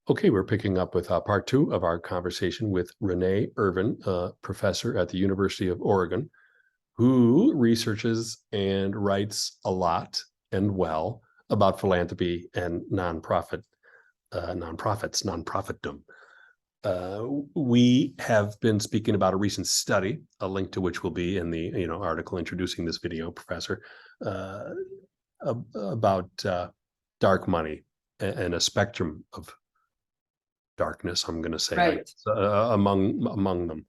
Okay, we're picking up with part two of our conversation with Renée Irvin, professor at the University of Oregon, who researches and writes a lot and well about philanthropy and nonprofits, nonprofitdom. We have been speaking about a recent study, a link to which will be in the article introducing this video, Professor, about dark money and a spectrum of darkness, I'm going to say, right. among them.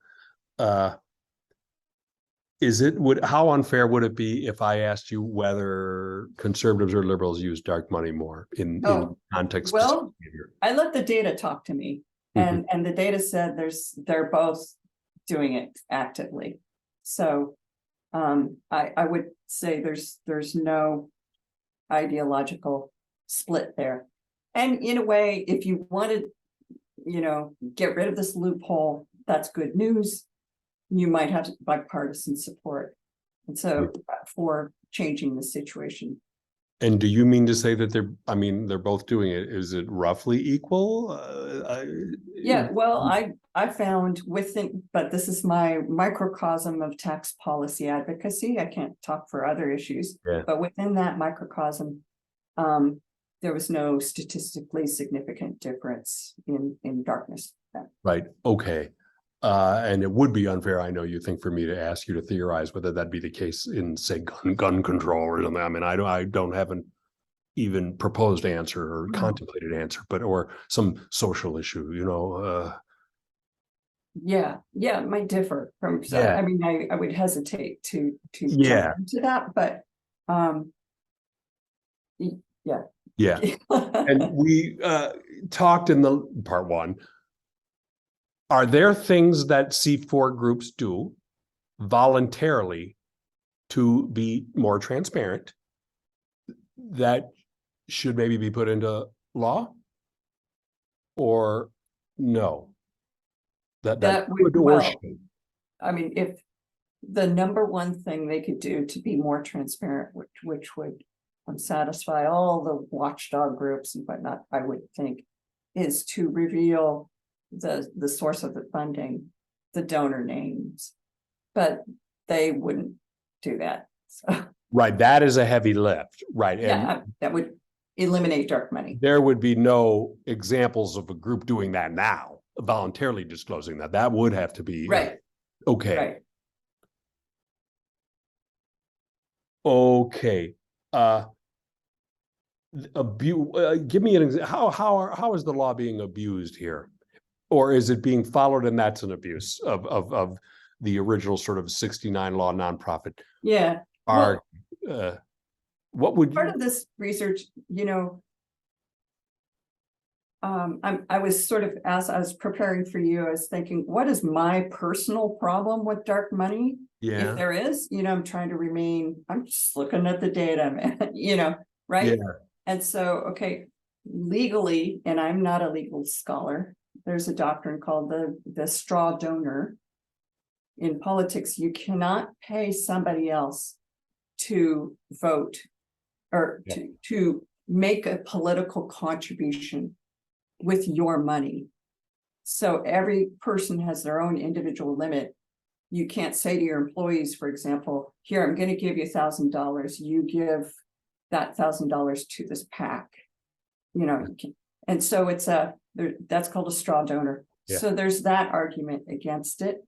How unfair would it be if I asked you whether conservatives or liberals use dark money more in context? Well, I let the data talk to me, and the data said they're both doing it actively. So I would say there's no ideological split there. And in a way, if you wanted, get rid of this loophole, that's good news. You might have bipartisan support. And so for changing the situation. And do you mean to say that they're both doing it? Is it roughly equal? Yeah, well, I found but this is my microcosm of tax policy advocacy. I can't talk for other issues, but within that microcosm, there was no statistically significant difference in darkness. Right. Okay. And it would be unfair, I know you think, for me to ask you to theorize whether that'd be the case in, say, gun control or something. I mean, I don't have an even proposed answer or contemplated answer, or some social issue, Yeah, it might differ from. I mean, I would hesitate to jump into that, but yeah. And we talked in the part one. Are there things that C4 groups do voluntarily to be more transparent that should maybe be put into law, or no? That would, well, I mean, if the number one thing they could do to be more transparent, which would satisfy all the watchdog groups and whatnot, I would think, is to reveal the source of the funding, the donor names, but they wouldn't do that. So. Right, that is a heavy lift, right? Yeah, and that would eliminate dark money. There would be no examples of a group doing that now, voluntarily disclosing that. That would have to be right. Okay. Right. Okay. Give me an example. How is the law being abused here? Or is it being followed and that's an abuse of the original sort of 69 law nonprofit? Yeah. What would part of this research, I was sort of, as I was preparing for you, I was thinking, what is my personal problem with dark money? Yeah. If there is, I'm trying to I'm just looking at the data, man, right? Yeah. And so, okay, legally, and I'm not a legal scholar, there's a doctrine called the straw donor. In politics, you cannot pay somebody else to vote or to make a political contribution with your money. So every person has their own individual limit. You can't say to your employees, for example, here, I'm going to give you $1,000. You give that $1,000 to this PAC, and so that's called a straw donor. Yeah. So there's that argument against it.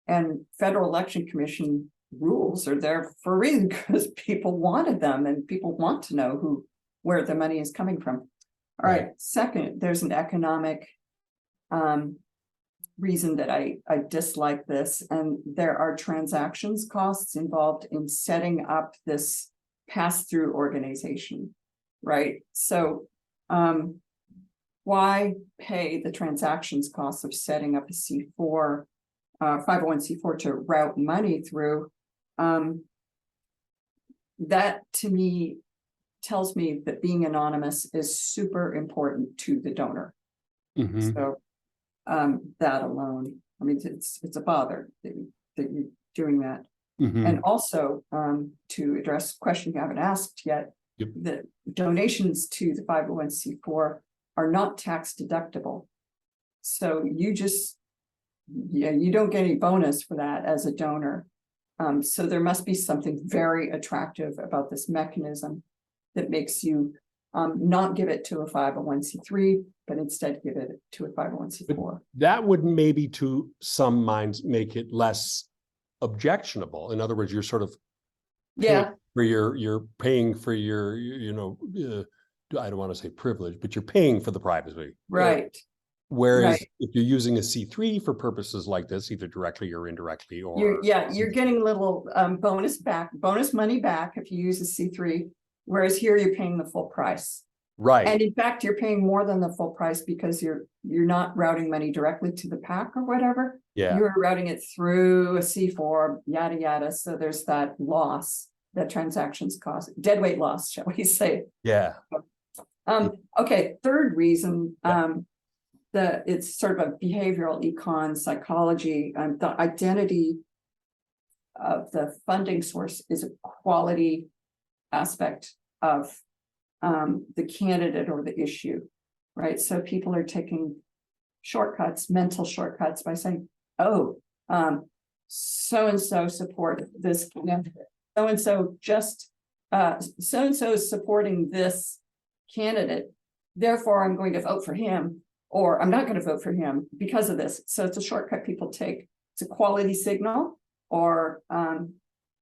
And Federal Election Commission rules are there for a reason, because people wanted them and people want to know where the money is coming from. All right. Second, there's an economic reason that I dislike this, and there are transactions costs involved in setting up this pass-through organization, right? So why pay the transactions costs of setting up a C4, 501c4 to route money through? That to me tells me that being anonymous is super important to the donor. So that alone, I mean, it's a bother that you're doing that. And also to address a question you haven't asked yet, the donations to the 501c4 are not tax deductible. So you don't get any bonus for that as a donor. So there must be something very attractive about this mechanism that makes you not give it to a 501c3, but instead give it to a 501c4. That would maybe to some minds make it less objectionable. In other words, you're sort of you're paying for your I don't want to say privilege, but you're paying for the privacy. Right. Whereas if you're using a C3 for purposes like this, either directly or indirectly, or you're getting little bonus money back if you use a C3, whereas here you're paying the full price. Right. And in fact, you're paying more than the full price because you're not routing money directly to the PAC or whatever. Yeah. You're routing it through a C4, yada yada. So there's that loss that transactions cause, deadweight loss, shall we say? Yeah. Okay. Third reason, it's sort of a behavioral econ psychology. The identity of the funding source is a quality aspect of the candidate or the issue, right? So people are taking shortcuts, mental shortcuts by saying, oh, so-and-so support this candidate. So-and-so so-and-so is supporting this candidate. Therefore, I'm going to vote for him, or I'm not going to vote for him because of this. So it's a shortcut people take. It's a quality signal, or, a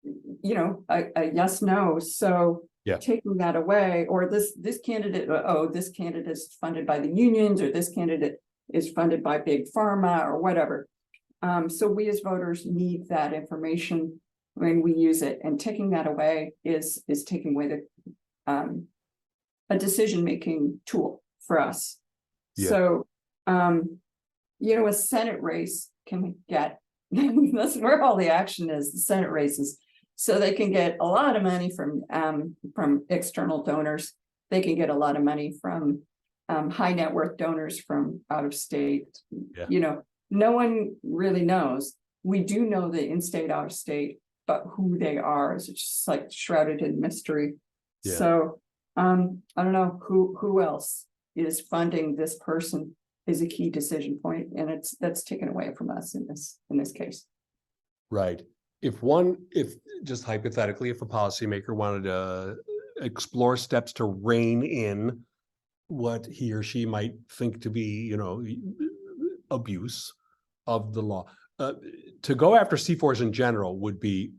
yes, no. So taking that away, or this candidate, this candidate is funded by the unions, or this candidate is funded by big pharma or whatever. So we as voters need that information when we use it, and taking that away is taking away a decision-making tool for us. Yeah. So, a Senate race can get, that's where all the action is, the Senate races. So they can get a lot of money from external donors. They can get a lot of money from high net worth donors from out of state. Yeah. No one really knows. We do know the in-state, out of state, but who they are is just like shrouded in mystery. Yeah. So I don't know who else is funding this person is a key decision point, and that's taken away from us in this case. Right. If just hypothetically, if a policymaker wanted to explore steps to rein in what he or she might think to be, abuse of the law, to go after C4s in general would be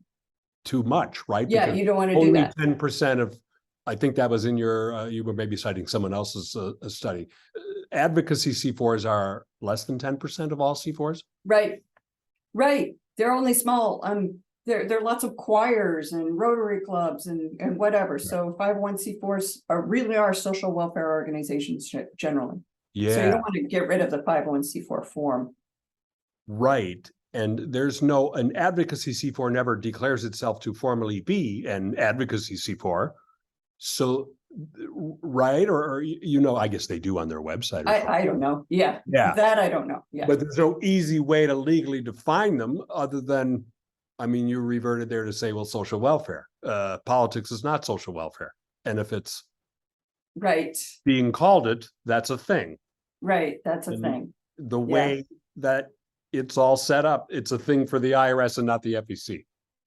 too much, right? Yeah, because you don't want to do that. Only 10% of, I think that was in your, you were maybe citing someone else's study. Advocacy C4s are less than 10% of all C4s. Right. They're only small. There are lots of choirs and Rotary clubs and whatever. Right. So 501c4s really are social welfare organizations generally. Yeah. So you don't want to get rid of the 501c4 form. Right. And there's an advocacy C4 never declares itself to formally be an advocacy C4. So, right, or I guess they do on their website. I don't know. Yeah, that I don't know. Yeah, but there's no easy way to legally define them other than, you reverted there to say, well, social welfare. Politics is not social welfare, and if it's being called it, that's a thing. Right, that's a thing. The way that it's all set up, it's a thing for the IRS and not the FEC,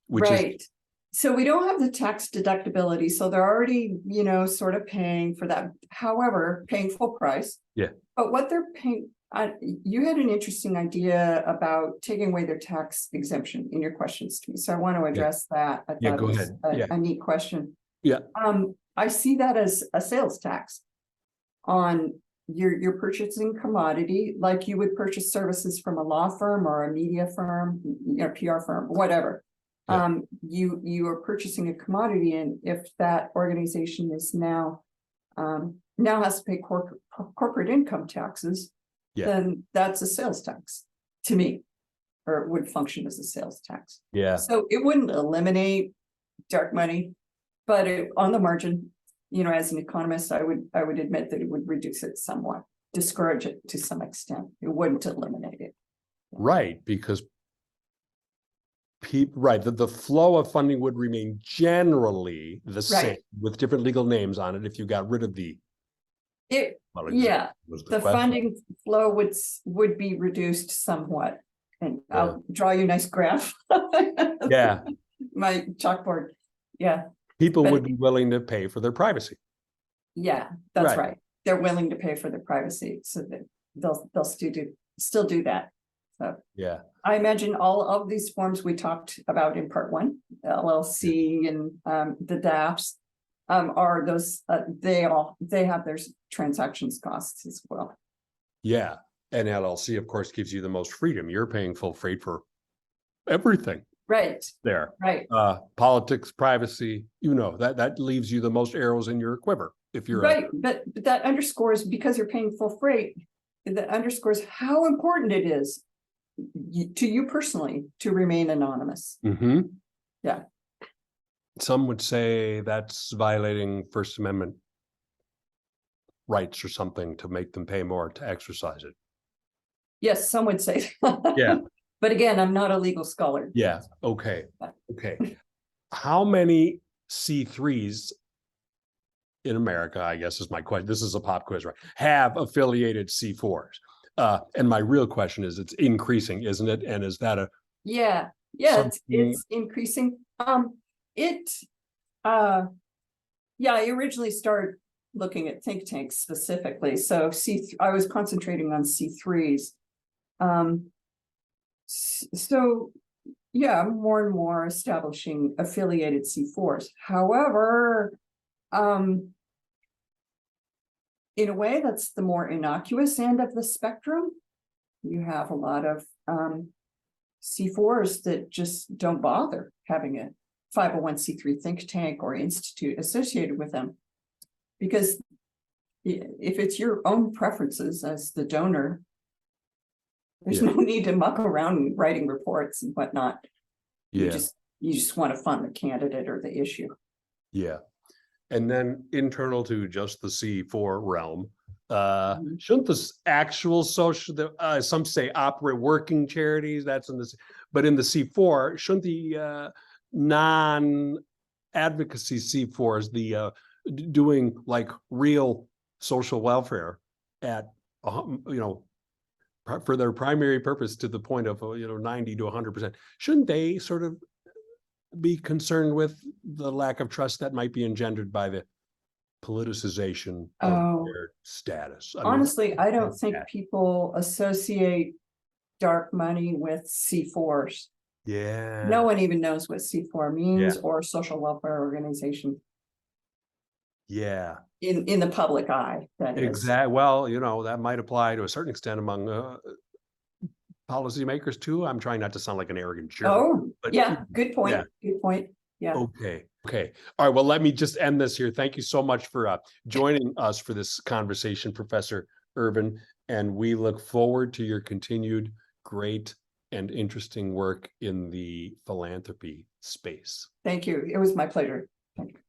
which is. So we don't have the tax deductibility. So they're already, sort of paying for that. However, paying full price. Yeah. But what they're paying, you had an interesting idea about taking away their tax exemption in your questions to me. So I want to address that. I thought go ahead. A neat question. Yeah. I see that as a sales tax on you're purchasing commodity, like you would purchase services from a law firm or a media firm, PR firm, whatever. Yeah. You are purchasing a commodity, and if that organization is now has to pay corporate income taxes, then that's a sales tax to me, or it would function as a sales tax. Yeah. So it wouldn't eliminate dark money, but on the margin, as an economist, I would admit that it would reduce it somewhat, discourage it to some extent. It wouldn't eliminate it. Right, because the flow of funding would remain generally the same with different legal names on it if you got rid of the Well, Yeah, was the question. funding flow would be reduced somewhat. And I'll draw you a nice graph. Yeah, My chalkboard. Yeah, people But- would be willing to pay for their privacy. yeah, that's Right. right. They're willing to pay for their privacy, so that they'll still do that. So Yeah, I imagine all of these forms we talked about in part one, LLC and the DAPs, are those, they have their transactions costs as well. yeah. And LLC, of course, gives you the most freedom. You're paying full freight for everything Right, there. right, Politics, privacy, that leaves you the most arrows in your quiver. If you're right. But that underscores, because you're paying full freight, that underscores how important it is to you personally to remain anonymous. Yeah. Some would say that's violating First Amendment rights or something to make them pay more to exercise it. Yes, some would say. Yeah. But again, I'm not a legal scholar. Yeah. Okay. How many C3s in America, I guess is my question. This is a pop quiz, right? Have affiliated C4s. And my real question is, it's increasing, isn't it? And is that Yeah, it's increasing. I originally started looking at think tanks specifically. So I was concentrating on C3s. So yeah, more and more establishing affiliated C4s. However, in a way, that's the more innocuous end of the spectrum. You have a lot of C4s that just don't bother having a 501c3 think tank or institute associated with them. Because if it's your own preferences as the donor, there's no need to muck around and writing reports and whatnot. You just want to fund the candidate or the issue. Yeah. And then internal to just the C4 realm, shouldn't the actual social, some say operate working charities, that's in this, but in the C4, shouldn't the non-advocacy C4s, the doing like real social welfare at, for their primary purpose to the point of, 90 to 100%, shouldn't they sort of be concerned with the lack of trust that might be engendered by the politicization of their status? Honestly, I don't think people associate dark money with C4s. Yeah. No one even knows what C4 means or social welfare organization. Yeah. In the public eye, that is. Exactly. Well, that might apply to a certain extent among policymakers too. I'm trying not to sound like an arrogant jerk. Oh, yeah. Good point. Yeah. Good point. Yeah. Okay. All right. Well, let me just end this here. Thank you so much for joining us for this conversation, Professor Irvin. And we look forward to your continued great and interesting work in the philanthropy space. Thank you. It was my pleasure. Thank you.